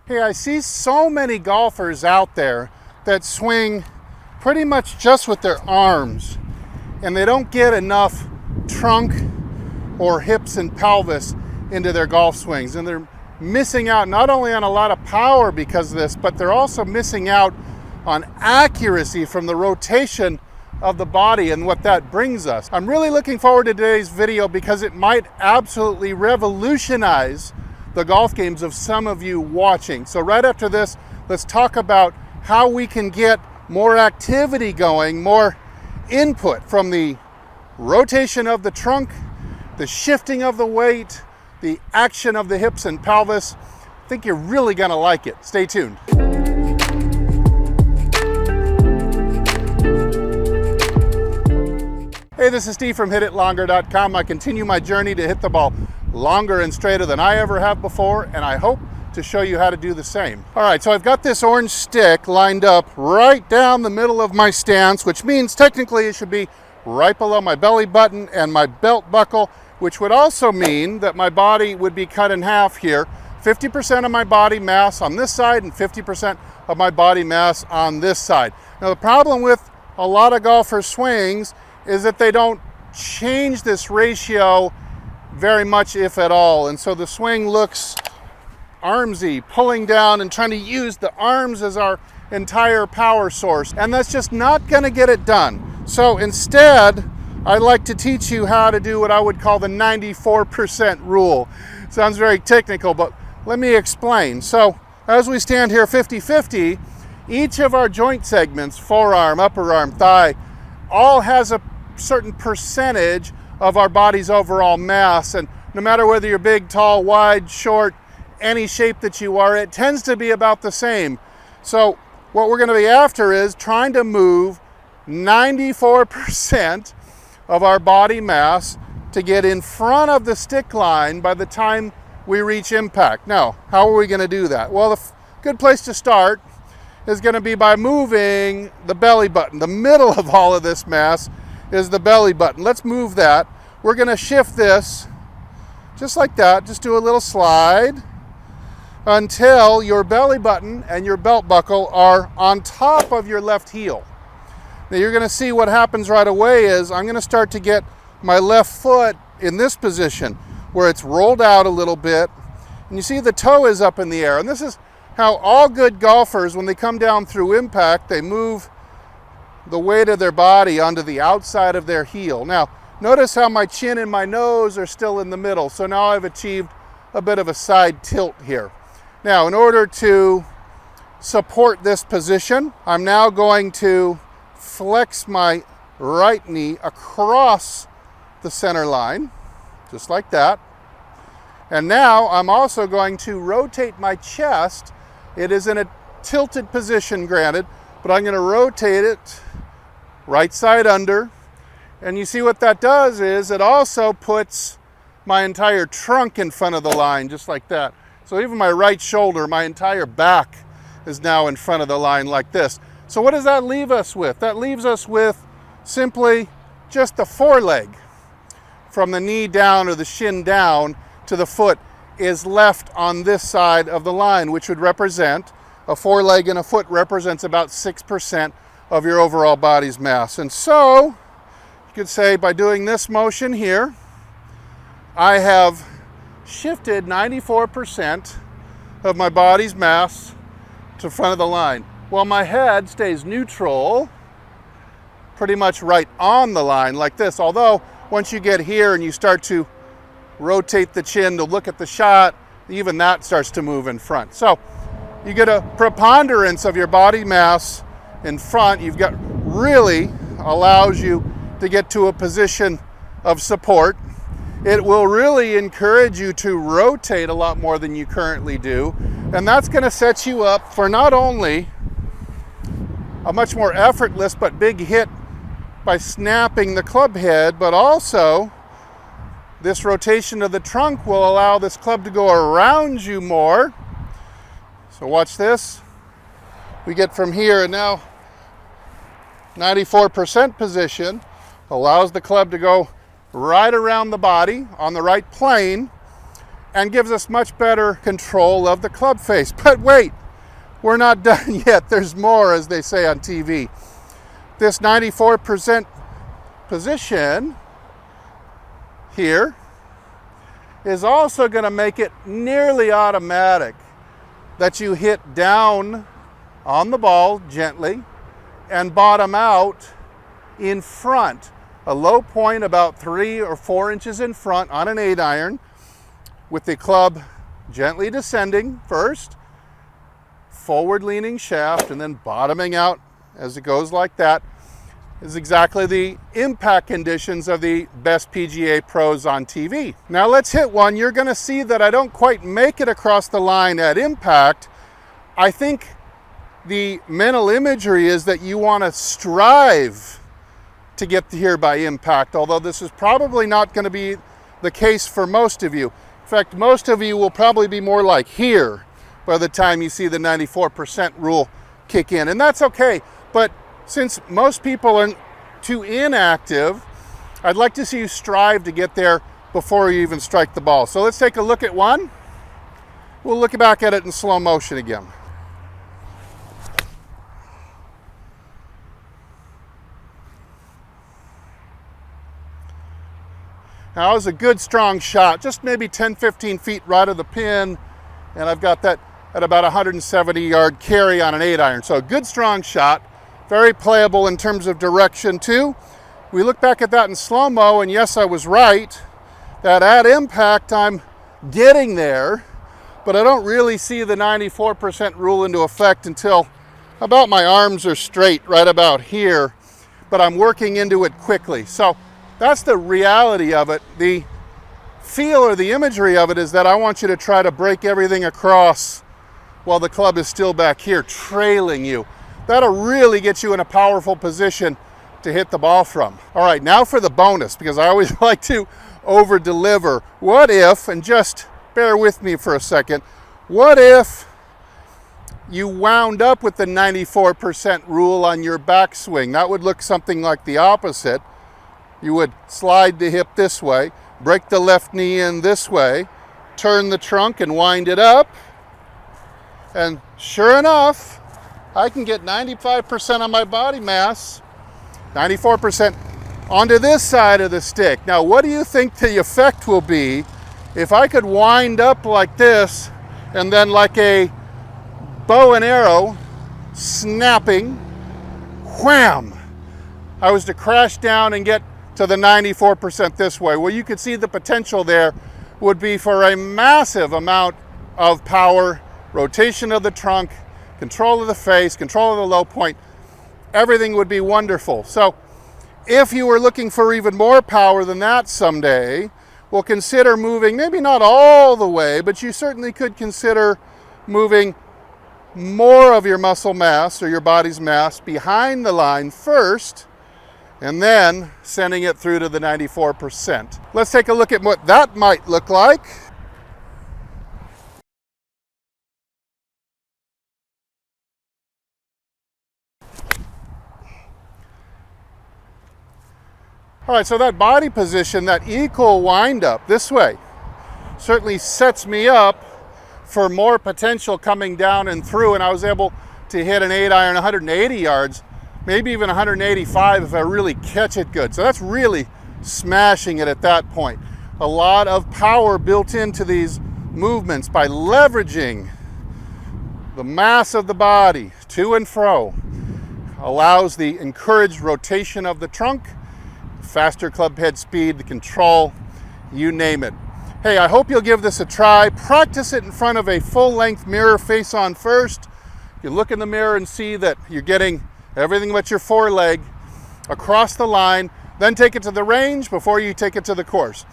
Hey, I see so many golfers out there that swing pretty much just with their arms, and they don't get enough trunk or hips and pelvis into their golf swings, and they're missing out not only on a lot of power because of this, but they're also missing out on accuracy from the rotation of the body and what that brings us. I'm really looking forward to today's video because it might absolutely revolutionize the golf games of some of you watching. So right after this, let's talk about how we can get more activity going, more input from the rotation of the trunk, the shifting of the weight, the action of the hips and pelvis. I think you're really gonna like it. Stay tuned. Hey, this is Steve from HitItLonger.com. I continue my journey to hit the ball longer and straighter than I ever have before, and I hope to show you how to do the same. All right, so I've got this orange stick lined up right down the middle of my stance, which means technically it should be right below my belly button and my belt buckle, which would also mean that my body would be cut in half here. 50% of my body mass on this side and 50% of my body mass on this side. Now, the problem with a lot of golfers' swings is that they don't change this ratio very much, if at all. And so the swing looks armsy, pulling down and trying to use the arms as our entire power source. And that's just not gonna get it done. So instead, I'd like to teach you how to do what I would call the 94% rule. Sounds very technical, but let me explain. So as we stand here 50-50, each of our joint segments, forearm, upper arm, thigh, all has a certain percentage of our body's overall mass. And no matter whether you're big, tall, wide, short, any shape that you are, it tends to be about the same. So what we're going to be after is trying to move 94% of our body mass to get in front of the stick line by the time we reach impact. Now, how are we going to do that? Well, the good place to start is going to be by moving the belly button. The middle of all of this mass is the belly button. Let's move that. We're going to shift this just like that. Just do a little slide until your belly button and your belt buckle are on top of your left heel. Now you're going to see what happens right away is I'm going to start to get my left foot in this position where it's rolled out a little bit, and you see the toe is up in the air. And this is how all good golfers, when they come down through impact, they move the weight of their body onto the outside of their heel. Now, notice how my chin and my nose are still in the middle. So now I've achieved a bit of a side tilt here. Now, in order to support this position, I'm now going to flex my right knee across the center line, just like that. And now I'm also going to rotate my chest. It is in a tilted position, granted, but I'm going to rotate it right side under. And you see what that does is it also puts my entire trunk in front of the line, just like that. So even my right shoulder, my entire back is now in front of the line like this. So what does that leave us with? That leaves us with simply just the foreleg. From the knee down or the shin down to the foot is left on this side of the line, which would represent a foreleg, and a foot represents about 6% of your overall body's mass. And so you could say by doing this motion here, I have shifted 94% of my body's mass to front of the line, while my head stays neutral, pretty much right on the line like this. Although once you get here and you start to rotate the chin to look at the shot, even that starts to move in front. So you get a preponderance of your body mass in front. You've got really allows you to get to a position of support. It will really encourage you to rotate a lot more than you currently do. And that's going to set you up for not only a much more effortless but big hit by snapping the club head, but also this rotation of the trunk will allow this club to go around you more. So watch this. We get from here, and now 94% position allows the club to go right around the body on the right plane, and gives us much better control of the club face. But wait, we're not done yet. There's more, as they say on TV. This 94% position here is also going to make it nearly automatic that you hit down on the ball gently and bottom out in front. A low point about 3 or 4 inches in front on an 8-iron, with the club gently descending first, forward leaning shaft, and then bottoming out as it goes like that, is exactly the impact conditions of the best PGA pros on TV. Now let's hit one. You're going to see that I don't quite make it across the line at impact. I think the mental imagery is that you want to strive to get here by impact, although this is probably not going to be the case for most of you. In fact, most of you will probably be more like here by the time you see the 94% rule kick in, and that's okay. But since most people are too inactive, I'd like to see you strive to get there before you even strike the ball. So let's take a look at one. We'll look back at it in slow motion again. Now, that was a good strong shot, just maybe 10-15 feet right of the pin, and I've got that at about 170-yard carry on an 8-iron. So a good strong shot, very playable in terms of direction too. We look back at that in slow-mo, and yes, I was right, that at impact I'm getting there, but I don't really see the 94% rule into effect until about my arms are straight right about here, but I'm working into it quickly. So that's the reality of it. The feel or the imagery of it is that I want you to try to break everything across while the club is still back here trailing you. That'll really get you in a powerful position to hit the ball from. All right, now for the bonus, because I always like to over deliver. What if, and just bear with me for a second, what if you wound up with the 94% rule on your backswing? That would look something like the opposite. You would slide the hip this way, break the left knee in this way, turn the trunk and wind it up, and sure enough, I can get 95% of my body mass, 94% onto this side of the stick. Now, what do you think the effect will be if I could wind up like this and then like a bow and arrow snapping, wham, I was to crash down and get to the 94% this way? Well, you could see the potential there would be for a massive amount of power, rotation of the trunk, control of the face, control of the low point. Everything would be wonderful. So if you were looking for even more power than that someday, we'll consider moving, maybe not all the way, but you certainly could consider moving more of your muscle mass or your body's mass behind the line first, and then sending it through to the 94%. Let's take a look at what that might look like. All right, so that body position, that equal wind up this way, certainly sets me up for more potential coming down and through, and I was able to hit an 8-iron 180 yards, maybe even 185 if I really catch it good. So that's really smashing it at that point. A lot of power built into these movements by leveraging the mass of the body to and fro. Allows the encouraged rotation of the trunk, faster club head speed, the control, you name it. Hey, I hope you'll give this a try. Practice it in front of a full-length mirror face on first. You look in the mirror and see that you're getting everything but your foreleg across the line, then take it to the range before you take it to the course.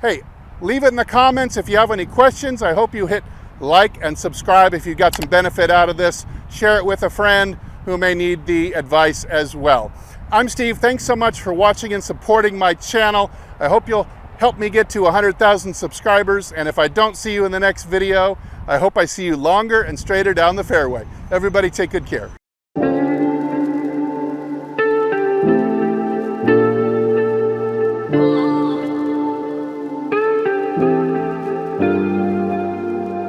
Hey, leave it in the comments if you have any questions. I hope you hit like and subscribe if you got some benefit out of this. Share it with a friend who may need the advice as well. I'm Steve. Thanks so much for watching and supporting my channel. I hope you'll help me get to 100,000 subscribers. And if I don't see you in the next video, I hope I see you longer and straighter down the fairway. Everybody take good care.